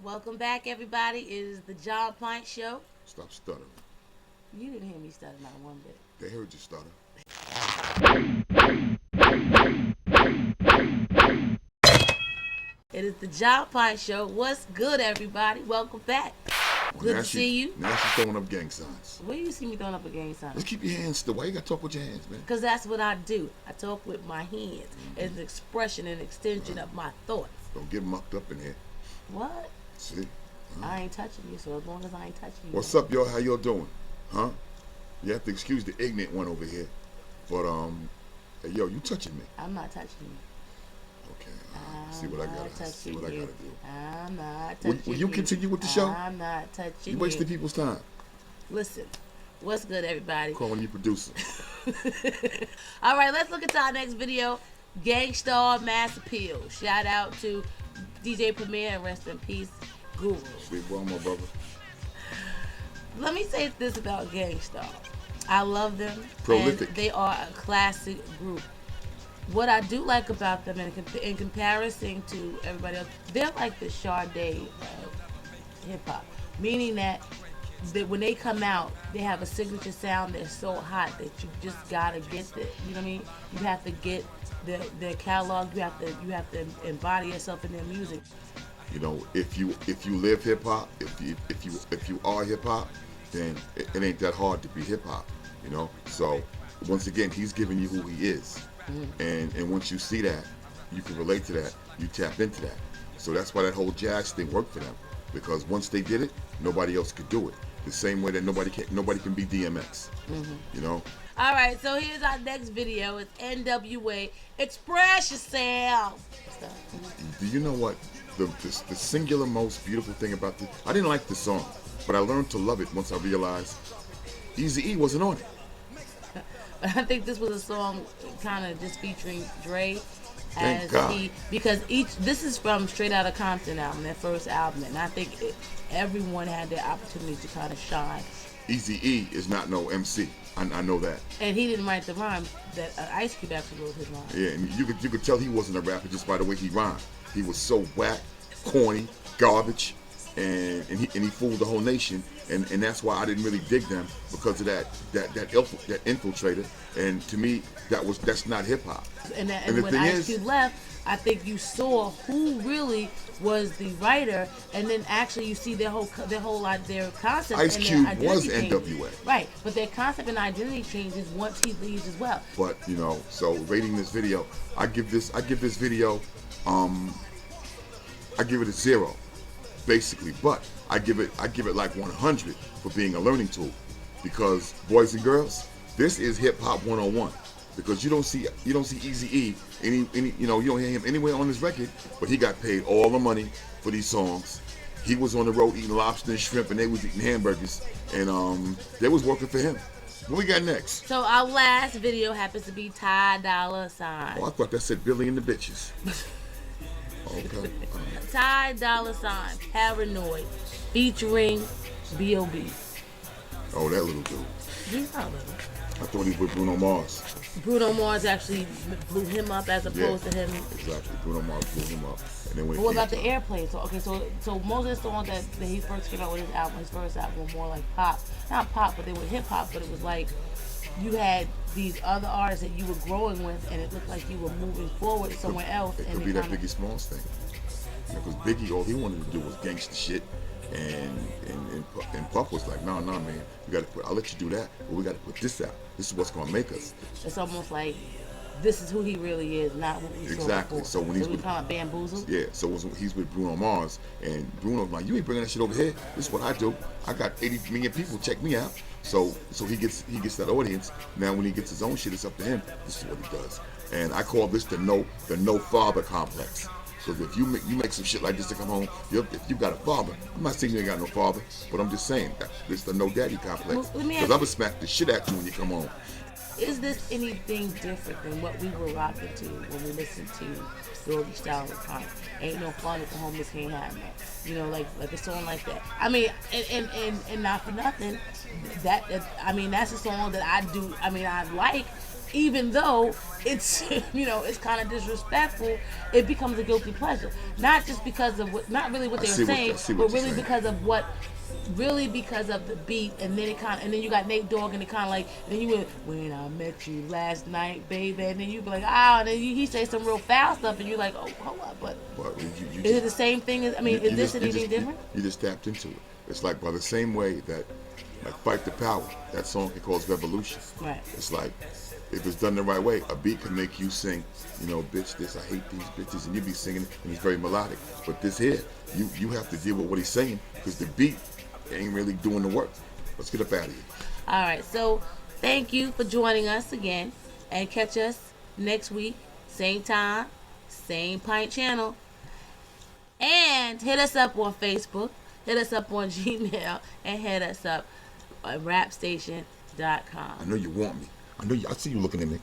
Welcome back, everybody. It is the Jah Pint Show. Stop stuttering. You didn't hear me stutter not one bit. They heard you stutter. It is the Jah Pint Show. What's good, everybody? Welcome back. Good to see you. Now she's throwing up gang signs. Where you see me throwing up a gang sign? Let's keep your hands still. Why you gotta talk with your hands, man? Because that's what I do. I talk with my hands. It's an expression and extension of my thoughts. Don't get mucked up in here. What? See? I ain't touching you, so as long as I ain't touching you. What's up, y'all? How y'all doing? Huh? You have to excuse the ignorant one over here. But, hey, yo, you touching me. I'm not touching you. Okay. See what I gotta do. I'm not touching you. Will you continue with the show? I'm not touching you. You wasting people's time. Listen, what's good, everybody? Calling you producer. All right, let's look at our next video. Gangstar Mass Appeal. Shout out to DJ Premier and rest in peace, Guru. Sweet boy, my brother. Let me say this about Gangstar. I love them. Prolific. And they are a classic group. What I do like about them, in comparison to everybody else, they're like the Sade of hip hop, meaning that when they come out, they have a signature sound that's so hot that you just gotta get it. You know what I mean? You have to get their catalog. You have to embody yourself in their music. You know, if you live hip hop, if you are hip hop, then it ain't that hard to be hip hop. You know. So once again, he's giving you who he is. And once you see that, you can relate to that, you tap into that. So that's why that whole jazz thing worked for them. Because once they did it, nobody else could do it. The same way that nobody can be DMX. You know? All right, so here's our next video. It's NWA. Express yourself. Do you know what? The singular most beautiful thing about this, I didn't like the song, but I learned to love it once I realized Eazy-E wasn't on it. I think this was a song kind of just featuring Dre Thank God. Because this is from Straight Outta Compton album, their first album, and I think everyone had their opportunity to kind of shine. Eazy-E is not no MC. I know that. And he didn't write the rhyme. That Ice Cube actually wrote his rhyme. Yeah, and you could tell he wasn't a rapper just by the way he rhymed. He was so whack, corny, garbage, and he fooled the whole nation. And that's why I didn't really dig them, because of that infiltrator. And to me, that's not hip hop. And when Ice Cube left, I think you saw who really was the writer, and then actually you see their concept. Ice and Cube their was identity NWA. changes. Right, but their concept and identity changes once he leaves as well. But you know, so rating this video, I give this video, I give it a 0, basically. But I give it like 100 for being a learning tool, because boys and girls, this is hip hop 101. Because you don't see Eazy-E you don't hear him anywhere on this record, but he got paid all the money for these songs. He was on the road eating lobster and shrimp, and they was eating hamburgers, and they was working for him. What we got next? So our last video happens to be Ty Dolla $ign. Oh, I thought that said Billy and the Bitches. Okay. Ty Dolla $ign, Paranoid, featuring B.O.B. Oh, that little dude. He's not little. I thought he was with Bruno Mars. Bruno Mars actually blew him up as opposed to him. Exactly. Bruno Mars blew him up. And then what about the airplane? So so most of the songs that he first came out with his first album were more like pop. Not pop, but they were hip hop, but it was like you had these other artists that you were growing with, and it looked like you were moving forward somewhere else. It could be that Biggie Smalls thing. Because Biggie, all he wanted to do was gangster shit. And Puff was like, nah, man, I'll let you do that, but we got to put this out. This is what's gonna make us. It's almost like this is who he really is, not what we saw exactly. before. So when he's with bamboozled. Yeah. So he's with Bruno Mars, and Bruno's like, you ain't bringing that shit over here. This is what I do. I got 80 million people check me out. So he gets that audience. Now when he gets his own shit, it's up to him. This is what he does. And I call this the no father complex. Because if you make some shit like this to come home, if you got a father, I'm not saying you ain't got no father, but I'm just saying that it's the no daddy complex. Because I'm gonna smack the shit at you when you come home. Is this anything different than what we were rocking to when we listened to Doggy Style and Pint? Ain't no fun if the homeless can't have no. You know, like a song like that. I mean, and not for nothing, that's a song that I do. I mean, I like. even though it's it's kind of disrespectful, it becomes a guilty pleasure. Not just because of not really what I they were see what saying, I see but what you're really saying. because of really because of the beat, and then and then you got Nate Dogg, and it kind of like, then you went, when I met you last night, baby, and then you be like, oh, and then he say some real foul stuff, and you're like, oh, hold up, but But you is it just the same thing? I mean, is this anything different? you just tapped into it. It's like by the same way that like Fight the Power, that song can cause revolution. Right. It's like if it's done the right way, a beat can make you sing, bitch this, I hate these bitches, and you be singing it, and it's very melodic. But this here, you have to deal with what he's saying because the beat ain't really doing the work. Let's get up out of here. All right, so thank you for joining us again, and catch us next week, same time, same Pint channel, and hit us up on Facebook, hit us up on Gmail, and hit us up on I rapstation.com. know you want me. I see you looking at me.